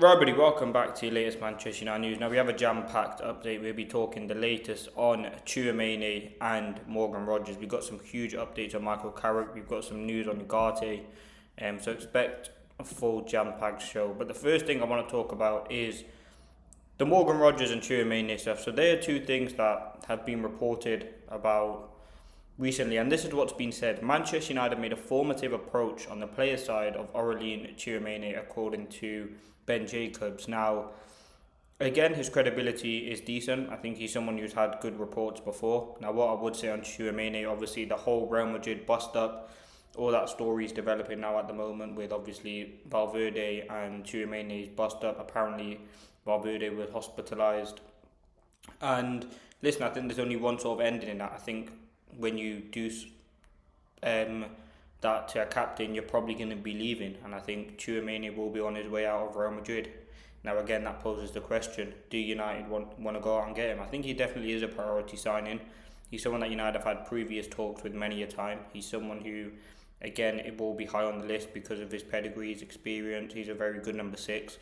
Right, buddy, welcome back to your latest Manchester United news. Now, we have a jam-packed update. We'll be talking the latest on CHOUAMENI and Morgan Rogers. We've got some huge updates on Michael Carrick. We've got some news on Ugarte. So expect a full jam-packed show. But the first thing I want to talk about is the Morgan Rogers and CHOUAMENI stuff. So there are two things that have been reported about recently, and this is what's been said. Manchester United made a formative approach on the player side of Aurelien Tchouaméni, according to Ben Jacobs. Now, again, his credibility is decent. I think he's someone who's had good reports before. Now, what I would say on Tchouaméni, obviously the whole Real Madrid bust up, all that story is developing now at the moment with obviously Valverde and Tchouaméni's bust up. Apparently, Valverde was hospitalised. And listen, I think there's only one sort of ending in that. I think when you do that to a captain, you're probably going to be leaving, and I think Tchouaméni will be on his way out of Real Madrid. Now, again, that poses the question: do United want to go out and get him? I think he definitely is a priority signing. He's someone that United have had previous talks with many a time. He's someone who, again, it will be high on the list because of his pedigree, his experience. He's a very good number 6.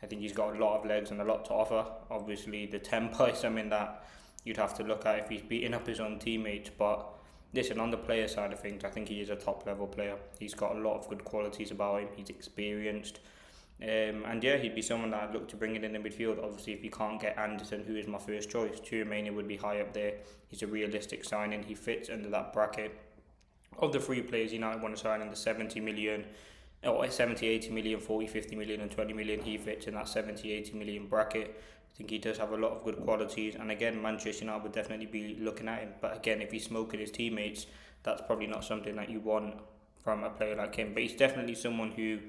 I think he's got a lot of legs and a lot to offer. Obviously, the tempo is something that you'd have to look at if he's beating up his own teammates, but listen, on the player side of things, I think he is a top level player. He's got a lot of good qualities about him. He's experienced. And yeah, he'd be someone that I'd look to bring in the midfield. Obviously, if you can't get Anderson, who is my first choice, Tchouaméni would be high up there. He's a realistic signing. He fits under that bracket. Of the three players United want to sign in the 70 million, or 70, 80 million, 40, 50 million and 20 million, he fits in that 70, 80 million bracket. I think he does have a lot of good qualities, and again, Manchester United would definitely be looking at him. But again, if he's smoking his teammates, that's probably not something that you want from a player like him. But he's definitely someone who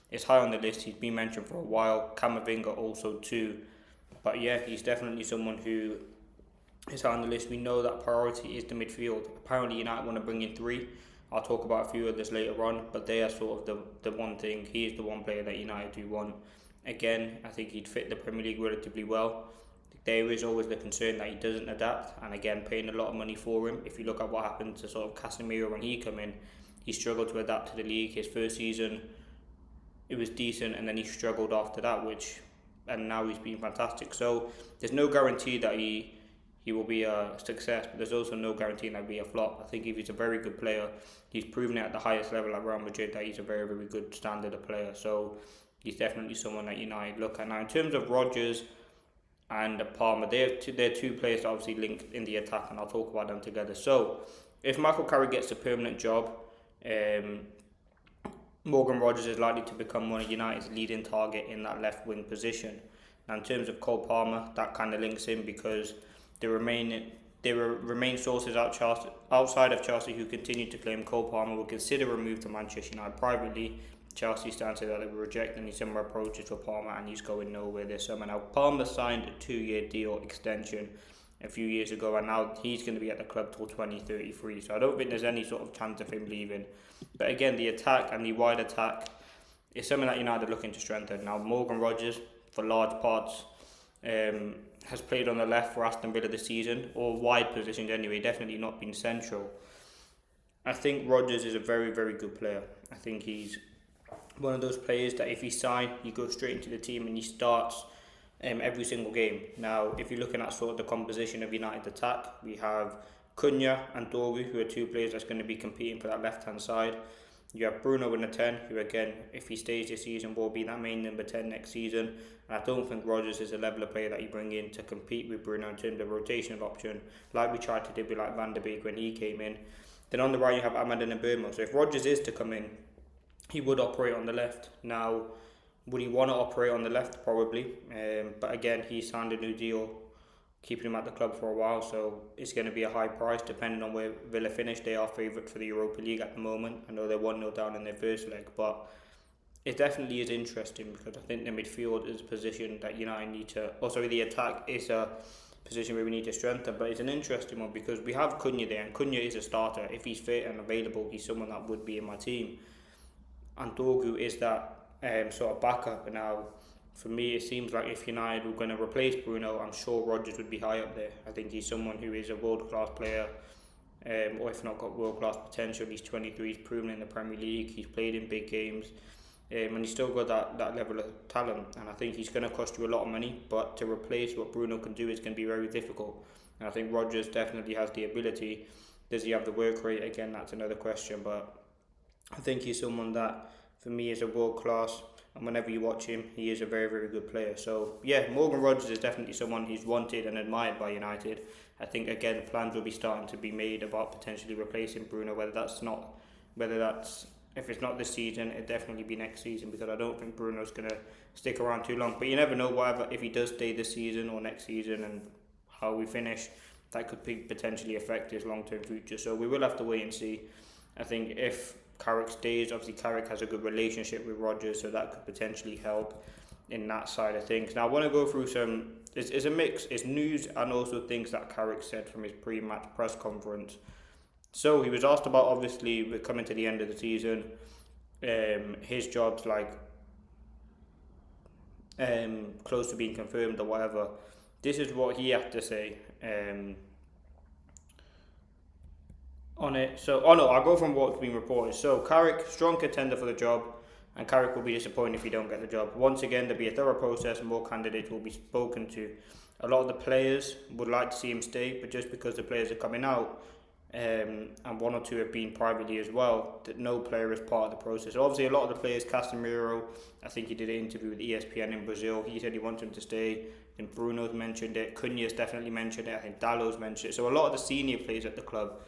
is high on the list. He's been mentioned for a while. Camavinga also too. But yeah, he's definitely someone who is high on the list. We know that priority is the midfield. Apparently United want to bring in 3. I'll talk about a few others later on, but they are sort of the one thing. He is the one player that United do want. Again, I think he'd fit the Premier League relatively well. There is always the concern that he doesn't adapt, and again, paying a lot of money for him. If you look at what happened to sort of Casemiro when he came in, he struggled to adapt to the league. His first season, it was decent, and then he struggled after that, and now he's been fantastic. So there's no guarantee that he will be a success, but there's also no guarantee that he'll be a flop. I think if he's a very good player, he's proven it at the highest level at Real Madrid that he's a very, very good standard of player. So he's definitely someone that United look at. Now, in terms of Rogers and Palmer, they're two players that obviously linked in the attack, and I'll talk about them together. So if Michael Carrick gets a permanent job, Morgan Rogers is likely to become one of United's leading target in that left wing position. Now, in terms of Cole Palmer, that kind of links in because there remain sources outside of Chelsea who continue to claim Cole Palmer will consider a move to Manchester United privately. Chelsea stand to that they will reject any similar approaches for Palmer, and he's going nowhere this summer. Now, Palmer signed a 2-year deal extension a few years ago, and now he's going to be at the club till 2033. So I don't think there's any sort of chance of him leaving. But again, the attack and the wide attack is something that United are looking to strengthen. Now, Morgan Rogers, for large parts, has played on the left for Aston Villa this season, or wide positions anyway, definitely not been central. I think Rogers is a very, very good player. I think he's one of those players that if he signs, he goes straight into the team and he starts every single game. Now, if you're looking at sort of the composition of United's attack, we have Cunha and Doru, who are two players that's going to be competing for that left-hand side. You have Bruno in the 10, who again, if he stays this season, will be that main number 10 next season. And I don't think Rogers is a level of player that you bring in to compete with Bruno in terms of rotational option, like we tried to do with like Van der Beek when he came in. Then on the right, you have Ahmad and Burma. So if Rogers is to come in, he would operate on the left. Now, would he want to operate on the left? Probably. But again, he signed a new deal, keeping him at the club for a while, so it's going to be a high price depending on where Villa finish. They are favourite for the Europa League at the moment. I know they're 1-0 down in their first leg, but it definitely is interesting because I think the midfield is a position that United need to... the attack is a position where we need to strengthen, but it's an interesting one because we have Cunha there, and Cunha is a starter. If he's fit and available, he's someone that would be in my team. And Dogu is that sort of backup. Now, for me, it seems like if United were going to replace Bruno, I'm sure Rogers would be high up there. I think he's someone who is a world-class player, or if not got world-class potential. He's 23, he's proven in the Premier League, he's played in big games. and he's still got that level of talent, and I think he's going to cost you a lot of money, but to replace what Bruno can do is going to be very difficult. And I think Rodgers definitely has the ability. Does he have the work rate? Again, that's another question, but I think he's someone that, for me, is a world class, and whenever you watch him, he is a very, very good player. So, yeah, Morgan Rodgers is definitely someone who's wanted and admired by United. I think, again, plans will be starting to be made about potentially replacing Bruno, if it's not this season, it'll definitely be next season, because I don't think Bruno's going to stick around too long. But you never know, whatever, if he does stay this season or next season and how we finish, that could potentially affect his long-term future. So we will have to wait and see. I think if Carrick stays, obviously Carrick has a good relationship with Rodgers, so that could potentially help in that side of things. Now I want to go through it's a mix, it's news and also things that Carrick said from his pre-match press conference. So he was asked about, obviously, we're coming to the end of the season, his job's close to being confirmed or whatever. This is what he had to say on it. So, I'll go from what's been reported. So, Carrick, strong contender for the job, and Carrick will be disappointed if he don't get the job. Once again, there'll be a thorough process and more candidates will be spoken to. A lot of the players would like to see him stay, but just because the players are coming out, and one or two have been privately as well, that no player is part of the process. So obviously, a lot of the players, Casemiro, I think he did an interview with ESPN in Brazil. He said he wants him to stay. I think Bruno's mentioned it. Cunha's definitely mentioned it. I think Dallow's mentioned it. So a lot of the senior players at the club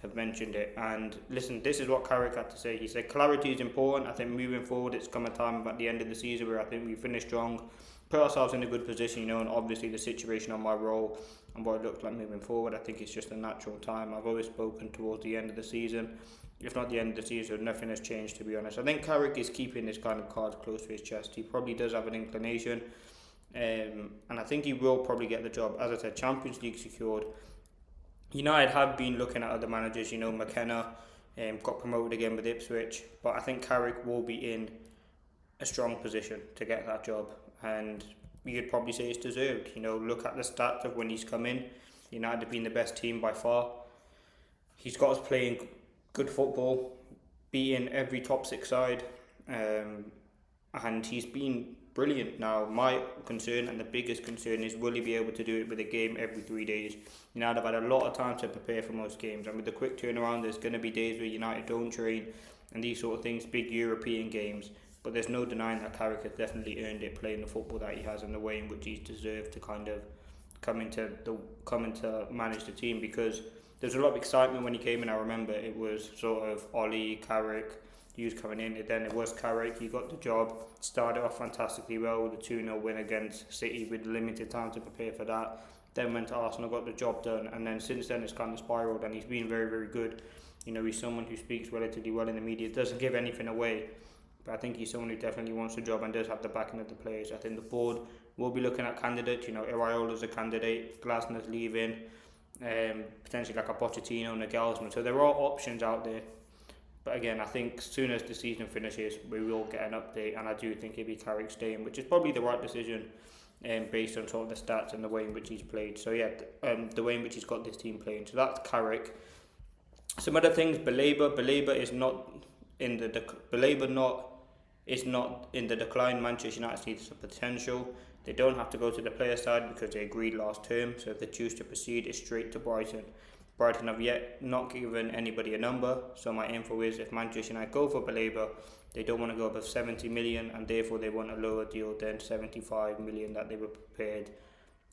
have mentioned it. And listen, this is what Carrick had to say. He said, clarity is important. I think moving forward, it's come a time at the end of the season where I think we finished strong, put ourselves in a good position, and obviously the situation on my role and what it looked like moving forward, I think it's just a natural time. I've always spoken towards the end of the season. If not the end of the season, nothing has changed, to be honest. I think Carrick is keeping his kind of cards close to his chest. He probably does have an inclination, and I think he will probably get the job. As I said, Champions League secured. United have been looking at other managers. McKenna got promoted again with Ipswich, but I think Carrick will be in a strong position to get that job, and you could probably say it's deserved. Look at the stats of when he's come in. United have been the best team by far. He's got us playing good football, beating every top six side, and he's been brilliant. Now, my concern and the biggest concern is, will he be able to do it with a game every 3 days? United have had a lot of time to prepare for most games, and with the quick turnaround, there's going to be days where United don't train and these sort of things, big European games. But there's no denying that Carrick has definitely earned it, playing the football that he has and the way in which he's deserved to kind of come into manage the team, because there's a lot of excitement when he came in. I remember it was sort of Ollie, Carrick, he was coming in, and then it was Carrick. He got the job, started off fantastically well with a 2-0 win against City with limited time to prepare for that. Then went to Arsenal, got the job done, and then since then it's kind of spiraled, and he's been very, very good. He's someone who speaks relatively well in the media, doesn't give anything away. But I think he's someone who definitely wants the job and does have the backing of the players. I think the board will be looking at candidates. Iraola's a candidate, Glasner's leaving, potentially like a Pochettino and a Nagelsmann. So there are options out there. But again, I think as soon as the season finishes, we will get an update, and I do think it'll be Carrick staying, which is probably the right decision based on sort of the stats and the way in which he's played. So yeah, the way in which he's got this team playing. So that's Carrick. Some other things, Baleba is not in the decline. Manchester United sees the potential. They don't have to go to the player side because they agreed last term. So if they choose to proceed, it's straight to Brighton. Brighton have yet not given anybody a number. So my info is, if Manchester United go for Baleba, they don't want to go above 70 million, and therefore they want a lower deal than 75 million that they were prepared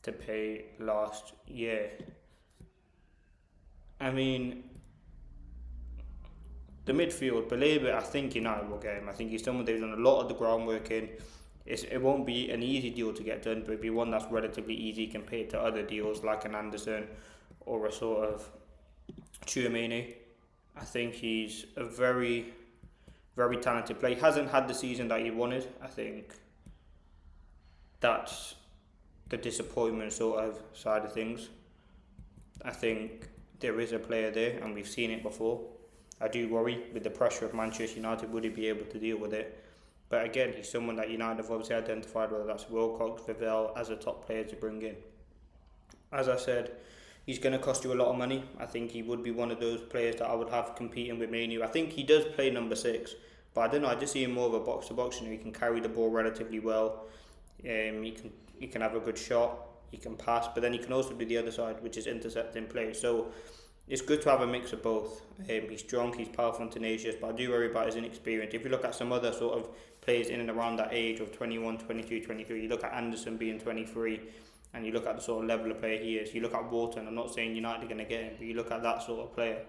to pay last year. I mean, the midfield, Baleba, I think United will get him. I think he's someone they've done a lot of the groundwork in. It won't be an easy deal to get done, but it'll be one that's relatively easy compared to other deals like an Anderson or a sort of CHOUAMENI. I think he's a very, very talented player. He hasn't had the season that he wanted. I think that's the disappointment sort of side of things. I think there is a player there, and we've seen it before. I do worry with the pressure of Manchester United, would he be able to deal with it? But again, he's someone that United have obviously identified, whether that's Wilcox, Vivell, as a top player to bring in. As I said, he's going to cost you a lot of money. I think he would be one of those players that I would have competing with Manu. I think he does play number 6, But I don't know. I just see him more of a box to box. He can carry the ball relatively well. He can have a good shot. He can pass, but then he can also do the other side, which is intercepting play. So it's good to have a mix of both. He's strong, he's powerful and tenacious, but I do worry about his inexperience. If you look at some other sort of players in and around that age of 21, 22, 23, you look at Anderson being 23, and you look at the sort of level of player he is. You look at Wharton, I'm not saying United are going to get him, but you look at that sort of player.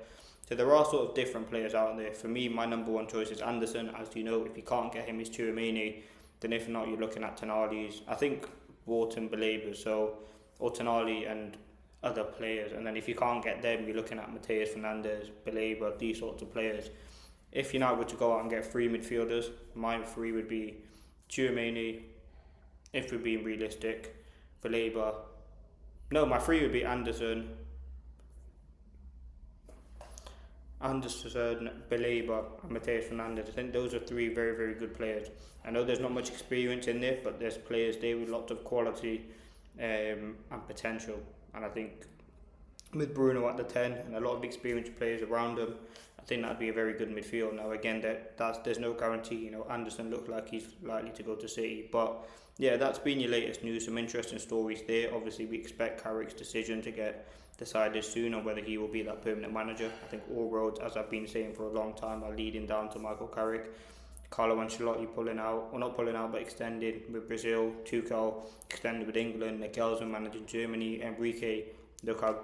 So there are sort of different players out there. For me, my number one choice is Anderson. As you know, if you can't get him, it's CARRICK. Then if not, you're looking at Tonali's. I think Wharton believers, so or Tonali and other players. And then if you can't get them, you're looking at Mateus Fernandes, Baleba, these sorts of players. If United were to go out and get three midfielders, my three would be CARRICK, if we're being realistic, Baleba. No, my three would be Anderson, Baleba and Mateus Fernandes. I think those are three very, very good players. I know there's not much experience in there, but there's players there with lots of quality and potential. And I think with Bruno at the 10 and a lot of experienced players around him, I think that'd be a very good midfield. Now again, there's no guarantee. You know, Anderson looks like he's likely to go to City, but yeah, that's been your latest news. Some interesting stories there. Obviously, we expect Carrick's decision to get decided soon on whether he will be that permanent manager. I think all roads, as I've been saying for a long time, are leading down to Michael Carrick. Carlo Ancelotti pulling out, or not pulling out, but extending with Brazil. Tuchel extended with England. Nagelsmann managing Germany. Enrique, look how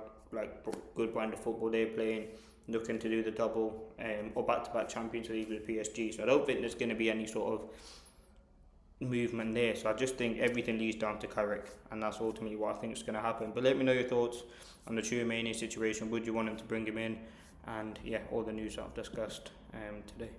good brand of football they're playing. Looking to do the double or back-to-back Champions League with PSG. So I don't think there's going to be any sort of movement there. So I just think everything leads down to Carrick, and that's ultimately what I think is going to happen. But let me know your thoughts on the CHOUAMENI situation. Would you want him to bring him in? And yeah, all the news that I've discussed today.